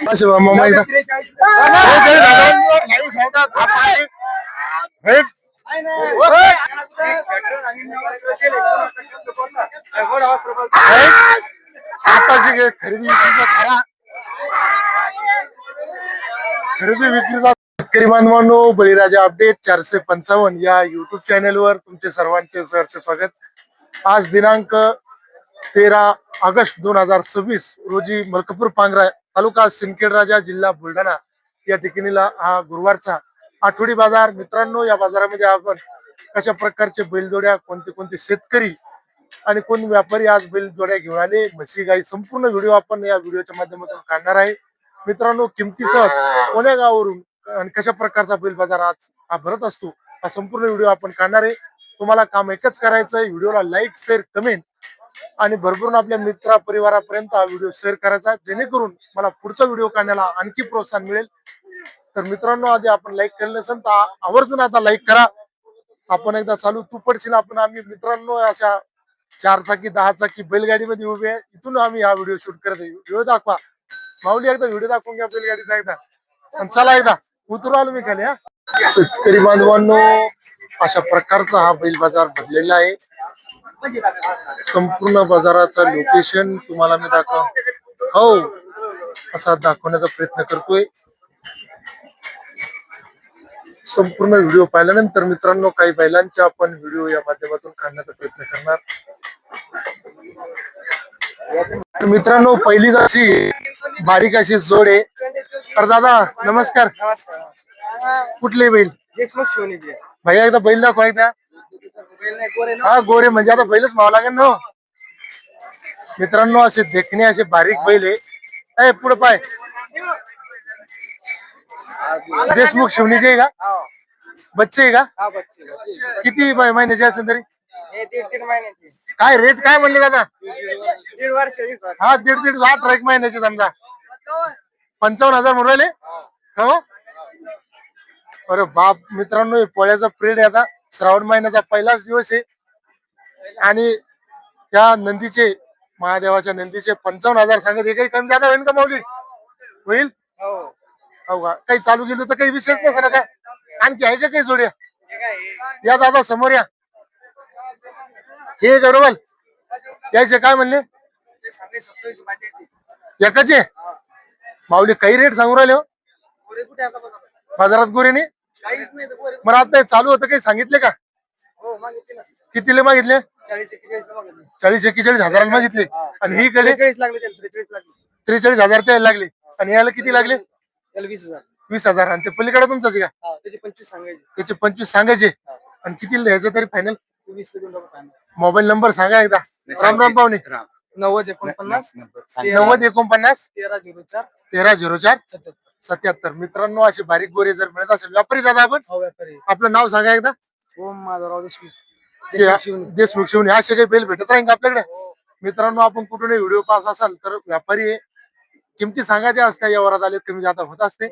असं बा मग एकदा आताची खरेदी विक्रीचा खरेदी विक्रीचा शेतकरी बांधवांनो बळीराजा अपडेट 455 या युट्यूब चॅनल वर तुमचे सर्वांचे सहर्ष स्वागत. आज दिनांक 13 ऑगस्ट 2026 रोजी मलकापूर पांगरा तालुका सिंदखेड राजा जिल्हा बुलढाणा या ठिकाणी हा गुरुवारचा आठवडी बाजार. मित्रांनो, या बाजारामध्ये आपण कशा प्रकारचे बैलजोड्या, कोणते कोणते शेतकरी आणि कोण व्यापारी आज बैलजोड्या घेऊन आले, म्हशी गाई, संपूर्ण व्हिडिओ आपण या व्हिडिओच्या माध्यमातून काढणार आहे. मित्रांनो, किमतीसह कोण्या गावावरून आणि कशा प्रकारचा बैल बाजार आज हा भरत असतो हा संपूर्ण व्हिडिओ आपण काढणार आहे. तुम्हाला काम एकच करायचं आहे, व्हिडिओला लाईक, शेअर, कमेंट आणि भरभरून आपल्या मित्र परिवारापर्यंत हा व्हिडिओ शेअर करायचा, जेणेकरून मला पुढचा व्हिडिओ काढण्याला आणखी प्रोत्साहन मिळेल. तर मित्रांनो, आधी आपण लाईक केलं नसेल तर आवर्जून आता लाईक करा. आपण एकदा चालू तू पडशील आपण आम्ही मित्रांनो अशा 4 चाकी 10 चाकी बैलगाडीमध्ये उभे आहे. इथून आम्ही हा व्हिडिओ शूट करत आहे. व्हिडिओ दाखवा माऊली, एकदा व्हिडिओ दाखवून घ्या बैलगाडीचा एकदा. आणि चला एकदा उतरू आलो मी खाली. हा शेतकरी बांधवांनो, अशा प्रकारचा हा बैल बाजार भरलेला आहे. संपूर्ण बाजाराचा लोकेशन तुम्हाला मी असा दाखवण्याचा प्रयत्न करतोय. संपूर्ण व्हिडिओ पाहिल्यानंतर मित्रांनो काही बैलांचे आपण व्हिडिओ या माध्यमातून काढण्याचा प्रयत्न करणार. मित्रांनो, पहिलीच अशी बारीक अशी जोड आहे. तर दादा नमस्कार. कुठले बैल? भैया एकदा बैल दाखवा एकदा. हा गोरे म्हणजे आता बैलच व्हावं लागेल ना. मित्रांनो, असे देखणे असे बारीक बैल आहे. पुढे पाय देशमुख शिवणीचे आहे का? बच्चे आहे का? किती महिन्याचे असेल तरी? काय रेट काय म्हणले दादा? 1.5 वर्ष. हा 1.5 8 एक महिन्याचे समजा 55,000 म्हणून राहिले. हो अरे बाप. मित्रांनो, पोळ्याचा प्रेड आहे. आता श्रावण महिन्याचा पहिलाच दिवस आहे आणि त्या नंदीचे, महादेवाच्या नंदीचे 55,000 सांगत. हे काही कमी जादा होईल का माऊली? होईल हो का? काही चालू गेलो तर काही विशेष नसणार का? आणखी आहे का काही जोड्या? या दादा समोर या. हे बरोबर यायचे काय म्हणले? एकाचे माऊली काही रेट सांगू राहिले हो बाजारात गोरेने? मग आता चालू होतं काही सांगितले का? कितीले मागितले? 40-41 हजाराला मागितले. आणि ही कडे 43,000 ते लागले. आणि याला किती लागले? 20,000. आणि ते पलीकडे तुमचं का? त्याचे 25 सांगायचे. आणि किती ह्याचं तरी फायनल? मोबाईल नंबर सांगा एकदा. राम राम पाहुणे. 90-49 1304 77. मित्रांनो, अशी बारीक गोरे जर मिळत असेल, व्यापारी दादा आपण? आपलं नाव सांगा एकदा. ओम माधवराव देशमुख. देशमुख शिवणे. असे काही बैल भेटत राहील का आपल्याकडे? मित्रांनो, आपण कुठूनही व्हिडिओ पास असाल तर व्यापारी आहे, किमती सांगायच्या असत्या, या वरात आले कमी जाता होत असते.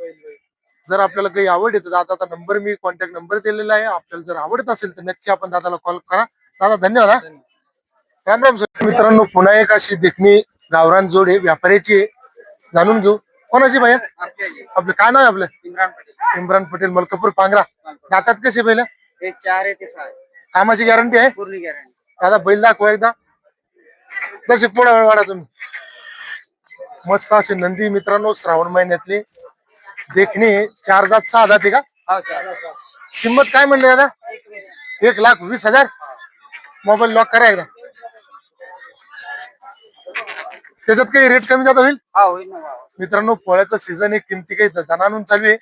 जर आपल्याला काही आवड येतं, दादाचा नंबर मी कॉन्टॅक्ट नंबर दिलेला आहे. आपल्याला जर आवडत असेल तर नक्की आपण दादाला कॉल करा. दादा धन्यवाद. राम राम सर. मित्रांनो, पुन्हा एक अशी देखणी गावरान जोड आहे, व्यापाऱ्याची आहे. जाणून घेऊ कोणाची भैया? आपलं काय नाव आहे आपलं? इम्रान पटेल, मलकापूर पांगरा. दातात कसे बैल? 4 आहे ते 6. कामाची गॅरंटी आहे? पूर्ण गॅरंटी. दादा बैल दाखवा एकदा. तसे पुढे वेळ वाढा तुम्ही. मस्त असे नंदी मित्रांनो, श्रावण महिन्यातले देखणे. 4 दात 6 दात आहे का? किंमत काय म्हणली दादा? 1,20,000. मोबाईल लॉक करा एकदा. त्याच्यात काही रेट कमी जात होईल? मित्रांनो, पोळ्याचं सीझन आहे, किमती काही दणानून चालू आहे.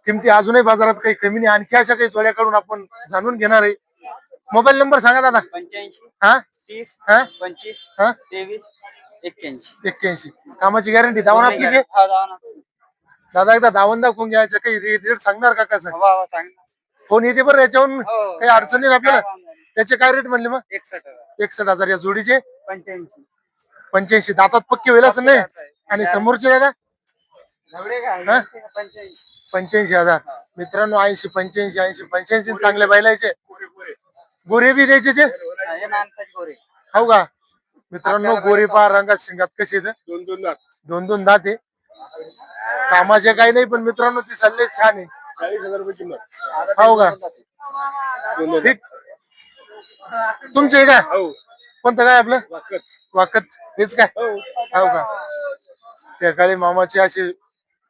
किमती अजूनही बाजारात काही कमी नाही. आणखी अशा काही जोड्या काढून आपण जाणून घेणार आहे. मोबाईल नंबर सांगा दादा. 85 हा 30 हा 25 हा 23 81. 81. कामाची गॅरंटी. दावण आपली दादा एकदा दावण दाखवून घ्यायचं. काही रेट सांगणार का? कसं फोन येते बरं याच्यावरून? काही अडचणी नाही आपल्याला. त्याचे काय रेट म्हणले मग? 61,000 या जोडीचे. 85. दातात पक्की होईल असं नाही? आणि समोरचे दादा? 85,000. मित्रांनो, 80 85 चांगले बैलायचे. गोरे बी द्यायचे ते हो का? मित्रांनो, गोरे पहा रंगात शिंगात कसे 2-2 दात आहे. कामाचे काही नाही पण मित्रांनो ती सल्ले छान आहे. 40,000 रुपये किंमत. हो का ठीक. तुमचे आहे का हो कोणतं काय आपलं वाकत. वाकत हेच काय हो हो का त्या काळी मामाची अशी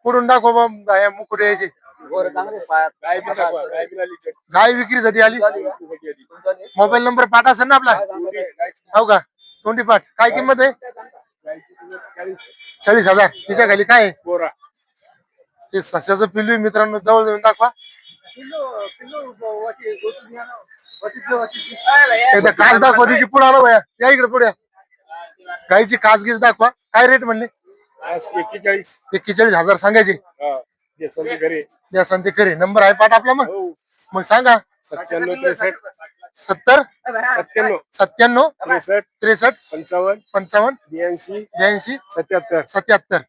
पुढून दाखव मुकुटे यायची काय बी दाखवा, काय बी नाही लिहित. गाय विक्रीसाठी आली. तुझ्यासाठी आधी. मोबाईल नंबर पाठ असेल ना आपला हो का तोंडी पाठ काय किंमत आहे गायची किंमत 40. 40,000 तिच्या खाली काय आहे? बोरा. ते सस्याचं पिल्लू आहे मित्रांनो जवळ जाऊन दाखवा एकदा काच दाखवा तिची पुढे आलो भया या इकडे पुढे गायची काच गीच दाखवा काय रेट म्हणले आज 41. 41,000 सांगायचे हा जे संधी घरी. द्या संधी खरे नंबर आहे पाठ आपला मग हो मग सांगा 97 63 70 97 97 63 63 55 55 82 82 77. 77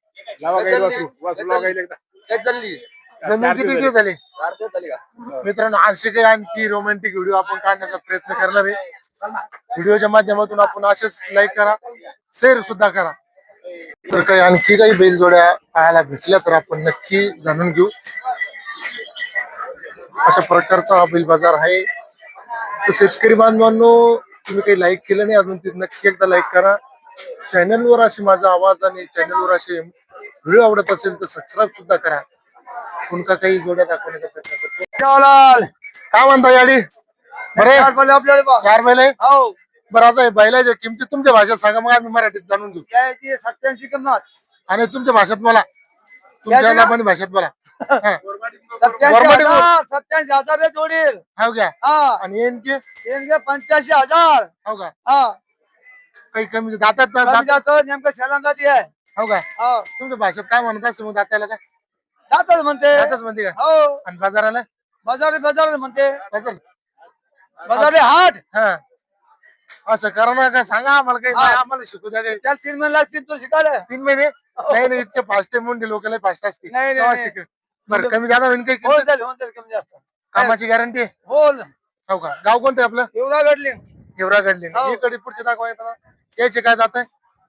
लावा गाईल वासरू वासरू लावा गाईल एकदा. जमीन किती दिवस झाले मित्रांनो असे काही आणखी रोमॅन्टिक व्हिडिओ आपण काढण्याचा प्रयत्न करणार आहे व्हिडिओच्या माध्यमातून आपण असेच लाईक करा शेअर सुद्धा करा तर काही आणखी काही बैलजोड्या पाहायला भेटल्या तर आपण नक्की जाणून घेऊ अशा प्रकारचा हा बैल बाजार आहे तर शेतकरी बांधवांनो तुम्ही काही लाईक केलं नाही अजून ते नक्की एकदा लाईक करा चॅनलवर अशी माझा आवाज आणि चॅनलवर असे व्हिडिओ आवडत असेल तर सबस्क्राईब सुद्धा करा तुमका काही जोड्या दाखवण्याचा प्रयत्न करतो काय म्हणता याडी बरे चार बैल आहे बरं आता हे बैलाच्या किमती तुमच्या भाषेत सांगा मग आम्ही मराठीत जाणून घेऊ 87 किंमत आणि तुमच्या भाषेत मला तुमच्या लाभानी भाषेत मला हा. 87,000 जोडील हो का हा आणि येणके 85,000 हो का हा काही कमी दातात ना कमी दात जातो नेमकं शेलांदाती आहे हो का हा तुमच्या भाषेत काय म्हणत असतं मग दाताला काय जातच म्हणते दातच म्हणते का हो आणि बाजाराला बाजार म्हणते बाजार बाजारे हाट हा असं करा ना का सांगा आम्हाला काही हा. आम्हाला शिकू द्या काही त्याला 3 महिने लागतील तो शिकायला 3 महिने नाही नाही इतके फास्ट म्हणून लोक लय फास्ट असते नाही, नाही, तेव्हा नाही. शिकेल. बरं कमी जादा होईल काही होऊन किंमत? जाईल होऊन जाईल कमी जास्त कामाची गॅरंटी बोल हो का गाव कोणतं आहे आपलं एवढा घडली हिवरागडले हो. इकडे पुढचे दाखवा येतात याचे काय जात आहे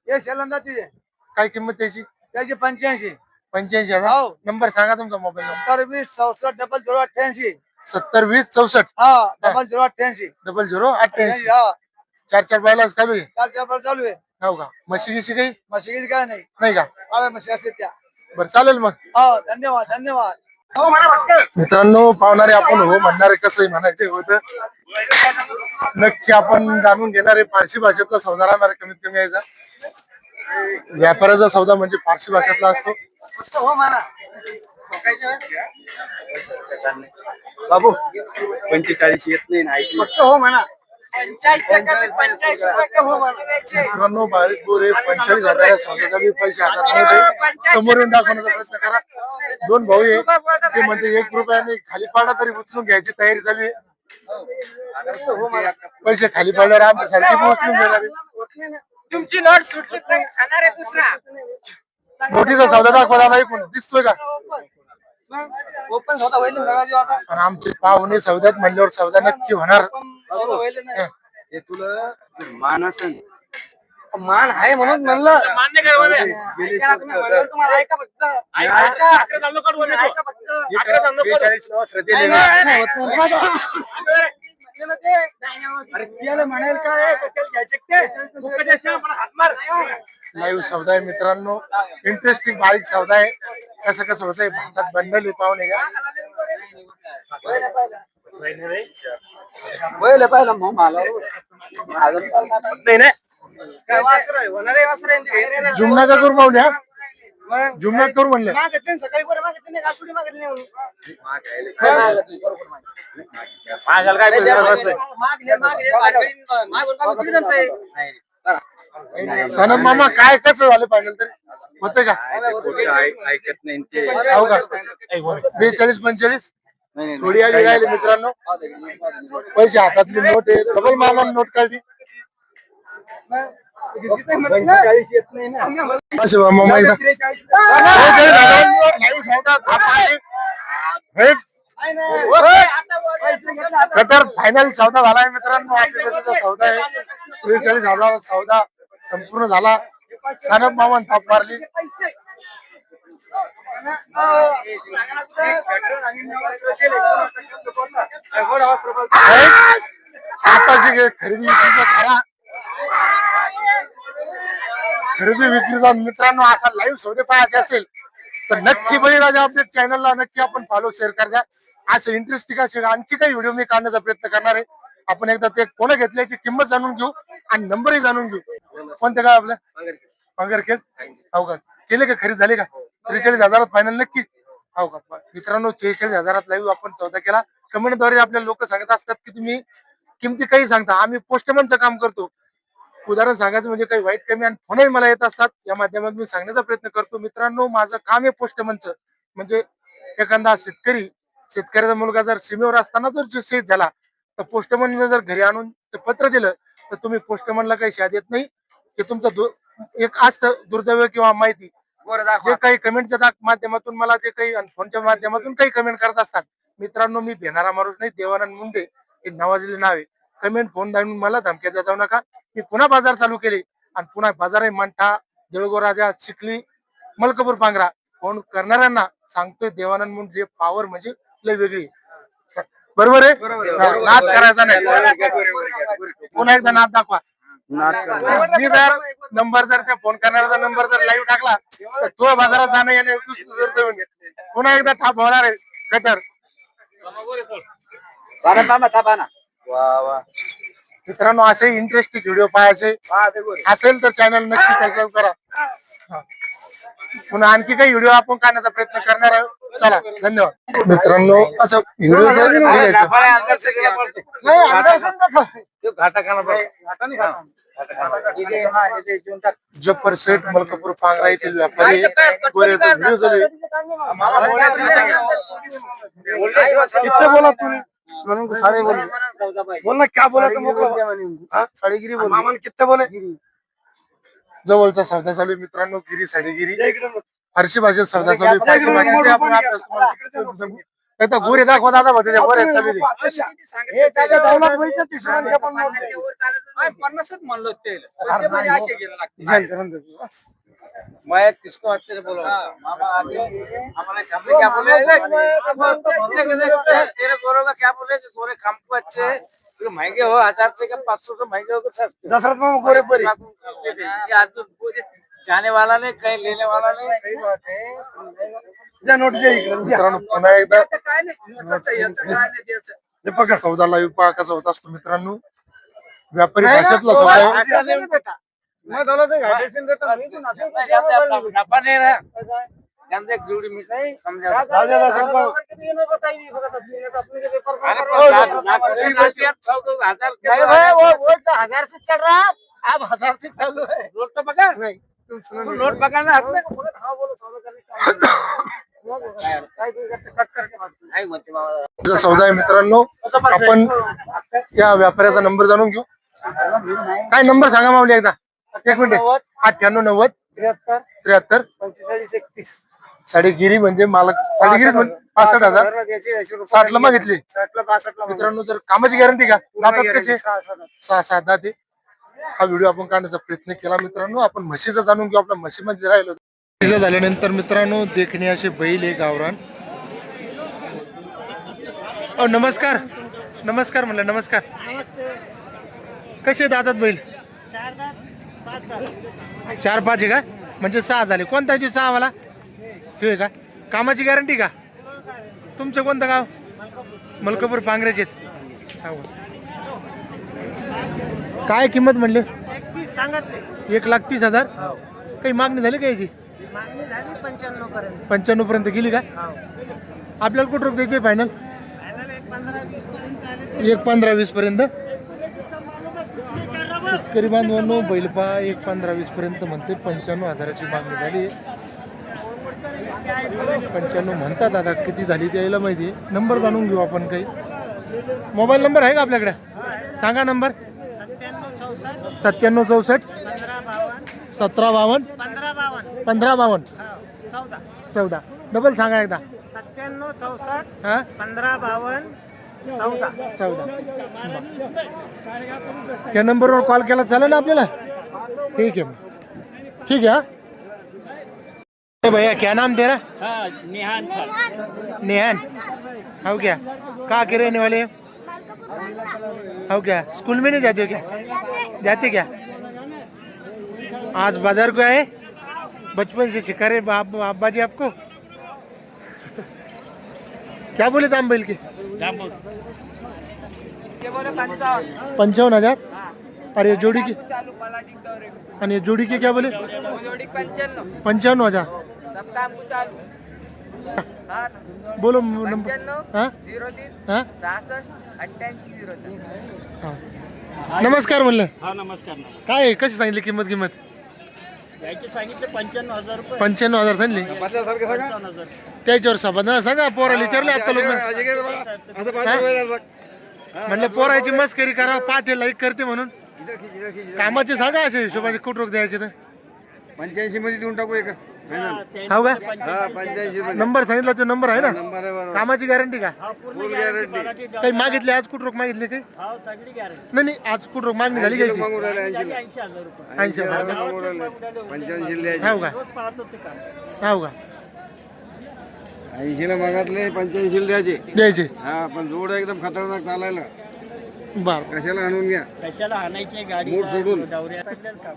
हे शेलांदाती आहे काय किंमत त्याची त्याची 85 85,000 हो नंबर सांगा तुमचा मोबाईल नंबर 70 20 64 88 70 20 64 हा 0088 0088 हा 4 बैलाच काय बी? चाल त्यावर चालू आहे हो का म्हशी गिशी काही म्हशीची काय नाही नाही का काळ्या म्हशी असते त्या बरं चालेल मग हो धन्यवाद धन्यवाद मित्रांनो पावणारे आपण हो म्हणणारे कसंही म्हणायचे होतं नक्की आपण जाणून घेणारे फारसी भाषेतला सौदा राहणार कमीत कमी यायचा व्यापाराचा सौदा म्हणजे फारसी भाषेतला असतो हो म्हणा बाबू 45 येत नाही ना ऐकलं. फक्त हो म्हणा मित्रांनो बारीक गोरे 45,000 सौद्याचा बी पैसे हातात नव्हते समोर येऊन दाखवण्याचा प्रयत्न करा दोन भाऊ आहे ते म्हणते 1 रुपयाने खाली पाडा तरी उचलून घ्यायची तयारी झाली आहे. पैसे खाली पडल्यावर आमच्या सारखी बी उचलून देणार आहे. तुमची नोट सुटली नाही खाणार आहे दुसरा मोठीचा सौदा दाखवा दादा ऐकून दिसतोय का ओपन होता होईल ना देऊ आता आणि आमचे पाहुणे सौद्यात म्हणल्यावर सौदा नक्की होणार होईल ना हे तुला मान असेल मान आहे म्हणून म्हणलं मान्य गेले तुम्हाला ऐका फक्त ऐका फक्त 42 नाव श्रद्धेने म्हणाल काय लाईव्ह सौदा आहे मित्रांनो इंटरेस्टिंग बारीक सौदा आहे कसं कसं होतंय भातात बंडल पाहुणे का पहिला मग मला नाही ना काय वासर आहे होणार आहे वासर आहे जुमना का करू पाहुण्या जुमना करू म्हणले मागते सकाळी बरं मागते नाही कासुडी मागत नाही म्हणून सनम मामा काय कसं झालं पाहिजे तरी होतंय का ऐकत नाही ते हो का 42 45 थोडी आली राहिली मित्रांनो पैसे हातातली नोट आहे डबल मामा नोट काढली असे मामा एकदा. तर फायनल सौदा झालाय मित्रांनो आपल्या सौदा आहे 43,000 सौदा संपूर्ण झाला सनम मामा थाप मारली आताची खरेदी विक्रीचा खरेदी विक्रीचा मित्रांनो असा लाईव्ह सौदे पाहायचे असेल तर नक्की बळीराजा अपडेट चॅनलला नक्की आपण फॉलो शेअर करा. असं इंटरेस्टिंग असे आणखी काही व्हिडिओ मी काढण्याचा प्रयत्न करणार आहे. आपण एकदा ते कोण घेतल्याची किंमत जाणून घेऊ आणि नंबरही जाणून घेऊ. कोणते काय आपलं पंगरखेड हो का केले का खरेदी झाली का 43,000 फायनल नक्की हो का मित्रांनो 46,000 लाईव्ह आपण सौदा केला. कमेंटद्वारे आपल्याला लोक सांगत असतात की तुम्ही किमती काही सांगता आम्ही पोस्टमनचं काम करतो. उदाहरण सांगायचं म्हणजे काही वाईट कमी आणि फोनही मला येत असतात या माध्यमातून मी सांगण्याचा प्रयत्न करतो. मित्रांनो माझं काम आहे पोस्टमनचं म्हणजे एखादा शेतकऱ्याचा मुलगा जर सीमेवर असताना जर शेत झाला तर पोस्टमनने जर घरी आणून ते पत्र दिलं तर तुम्ही पोस्टमनला काही शाद येत नाही. ते तुमचं एक असतं दुर्दैव किंवा माहिती जे काही कमेंटच्या माध्यमातून मला जे काही फोनच्या माध्यमातून काही कमेंट करत असतात. मित्रांनो मी भेणारा माणूस नाही. देवानंद मुंडे हे नावाजलेले नाव आहे. कमेंट फोन देऊन मला धमक्या देत जाऊ नका. मी पुन्हा बाजार चालू केले आणि पुन्हा बाजार आहे मंठा देऊळगाव राजा चिखली मलकापूर पांगरा फोन करणाऱ्यांना सांगतोय देवानंद मुंडे पॉवर म्हणजे लय वेगळी बरोबर आहे. नाद करायचा नाही. पुन्हा एकदा नाद दाखवा. मी जर नंबर जर त्या फोन करणाऱ्याचा नंबर जर लाईव्ह टाकला तर तो बाजारात जाणं येणे पुन्हा एकदा थाप होणार आहे कटर मित्रांनो असे इंटरेस्टिंग व्हिडिओ पाहायचे असेल तर चॅनल नक्की सबस्क्राईब करा. पुन्हा आणखी काही व्हिडिओ आपण काढण्याचा प्रयत्न करणार आहोत. चला धन्यवाद मित्रांनो. असं व्हिडिओ जफर सेठ मलकापूर पांगरा येथील व्यापारी कितने बोला तूने सारे बोलना क्या बोला तुम साडेगिरी बोल कितने बोले जवळचा सौदा चालू आहे मित्रांनो. गिरी साडेगिरी फारशी भाषेत सौदा चालू आहे. फारशी भाषेचे आपण आता गोरे दाखवा दादा भरते गोरे चालू मैं किसको अच्छे से बोलो मामा आगे हमारे खामने क्या बोले तेरे गोरों का क्या बोले कि गोरे खाम को अच्छे तो महंगे हो 1000 से क्या 500 से महंगे हो सस्ते दशरथ में गोरे पर आज तो जाने वाला नहीं कहीं लेने वाला नहीं. सही बात है. नोट मित्रांनो पुन्हा एकदा बघा सौदा लाईव्ह पहा कसा होत असतो मित्रांनो. व्यापारी भाषेतला सौदा आहे. नफा नहीं रहा गंदे जोड़ी में समझा हजार से चल रहा अब 1000 से चालू है. नोट तो पकड़ नहीं नोट पकड़ना सौदा आहे मित्रांनो. आपण या व्यापाऱ्याचा नंबर जाणून घेऊ. काय नंबर सांगा माऊली एकदा. 1 मिनिट 98 90 73 45 साडेगिरी म्हणजे मालक साडेगिरी 65,000 60 ला मागितली मित्रांनो. जर कामाची गॅरंटी का जातात कसे 6-7 दाते. हा व्हिडिओ आपण काढण्याचा प्रयत्न केला मित्रांनो. आपण म्हशीचा जाणून घेऊ. आपल्या म्हशीमध्ये राहिलो झाल्यानंतर मित्रांनो देखणे असे बैल आहे गावरान. नमस्कार नमस्कार म्हणलं नमस्कार. कसे दातात बैल 4-5 आहे का म्हणजे 6 झाले. कोणता 6 वाला हे का कामाची गॅरंटी का. तुमचं कोणतं गाव मलकापूर पांगऱ्याचेच. काय किंमत म्हणले 1,30,000. काही मागणी झाली का याची 95 पर्यंत गेली का. आपल्याला कुठं द्यायचे फायनल 1,15-20 पर्यंत. शेतकरी बांधवांनो बैलपा 1,15-20 पर्यंत म्हणते. 95,000ची मागणी झाली. 95 म्हणतात दादा किती झाली त्याला माहिती. नंबर जाणून घेऊ आपण. काही मोबाईल नंबर आहे का आपल्याकडे सांगा नंबर. 9764 1752 1552 14 डबल सांगा एकदा. 9764 हा 1552 14. या नंबरवर कॉल केला चालेल ना आपल्याला. ठीक आहे ठीक आहे. भैया क्या नाम तेरा? हाँ निहान था। नेहान। हो क्या? कहाँ के रहने वाले हो? हो क्या? स्कूल में नहीं जाते हो क्या? जाते क्या? आज बाजार को आए? बचपन से सिखा रहे अब्बा जी आपको? क्या बोले दाम बैल के? इसके बोले 55। 55,000? हाँ। और ये जोड़ी की? चालू पलाटिक डोरे और ये जोड़ी के क्या बोले? वो जोड़ी 55। 55,000? सब काम को चालू। हाँ बोलो नंबर. 55 हाँ 03 हाँ 66 88 04. हा. नमस्कार म्हणलं. हा नमस्कार ना. काय आहे? कशी सांगितली किंमत? याचे सांगितले 95,000 रुपये. 95,000 सांगली. 55,000. त्याच्यावर संबंध सांगा. पोराला विचारले आता लोक. म्हणलं पोराची मस्करी करा, पाहते लाईक करते म्हणून. कामाचे सांगा असे हिशोबाने कुठं रोख द्यायचे तर. 85 मध्ये देऊन टाकू एक हो का? 85 मध्ये नंबर सांगितला तो नंबर आहे ना? नंबर आहे बरोबर. कामाची गॅरंटी का? फुल गॅरंटी. काही मागितले आज कुठं रोख मागितले काही? सगळी गॅरंटी. नाही नाही आज कुठं रोख मागणी झाली घ्यायची? मागून राहिले 80,000 रुपये. 80,000. मागून राहिले 85 द्यायचे. हो का? रोज पाहतो ते काम. हो का? 80 ला मागातले 85 द्यायचे. द्यायचे. हा पण जोड एकदम खतरनाक चालायला बर. कशाला आणून घ्या कशाला आणायची गाडी मूठ सोडून. डावऱ्या सगळ्याच काम.